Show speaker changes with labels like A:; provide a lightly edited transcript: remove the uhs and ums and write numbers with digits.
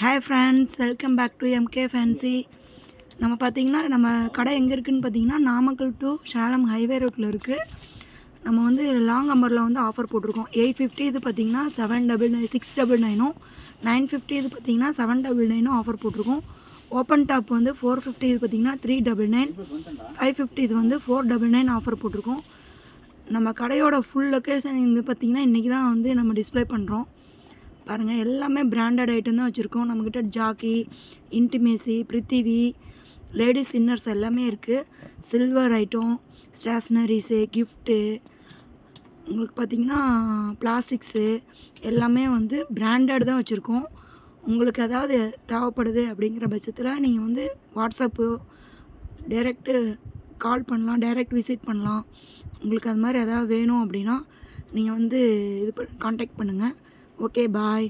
A: Hi friends, welcome back to MK fancy. நம்ம பார்த்திங்கன்னா நம்ம கடை எங்கே இருக்குதுன்னு பார்த்தீங்கன்னா நாமக்கல் டு சேலம் ஹைவே ரோட்டில் இருக்குது. நம்ம வந்து லாங் அம்பரில் வந்து ஆஃபர் போட்டிருக்கோம். 850 இது பார்த்திங்கன்னா 799 699, 950 இது பார்த்திங்கன்னா 799 ஆஃபர் போட்டிருக்கோம். ஓப்பன் டாப் வந்து 450 இது பார்த்திங்கன்னா 399, 550 இது வந்து 499 ஆஃபர் போட்டிருக்கோம். நம்ம கடையோட ஃபுல் லொக்கேஷன் இது பார்த்திங்கன்னா இன்றைக்கி தான் வந்து நம்ம டிஸ்பிளே பண்ணுறோம். பாருங்கள், எல்லாமே பிராண்டட் ஐட்டம் தான் வச்சுருக்கோம். நம்மக்கிட்ட Jackie, intimacy, Prithvi, ladies inners எல்லாமே இருக்குது. சில்வர் ஐட்டம், ஸ்டேஷ்னரிஸு, கிஃப்ட்டு, உங்களுக்கு பார்த்திங்கன்னா பிளாஸ்டிக்ஸு எல்லாமே வந்து பிராண்டட் தான் வச்சுருக்கோம். உங்களுக்கு ஏதாவது தேவைப்படுது அப்படிங்கிற பட்சத்தில் நீங்கள் வந்து வாட்ஸ்அப்பு டைரெக்டு கால் பண்ணலாம், டைரெக்ட் விசிட் பண்ணலாம். உங்களுக்கு அது மாதிரி எதாவது வேணும் அப்படின்னா நீங்கள் வந்து காண்டாக்ட் பண்ணுங்கள். ஓகே, பாய்.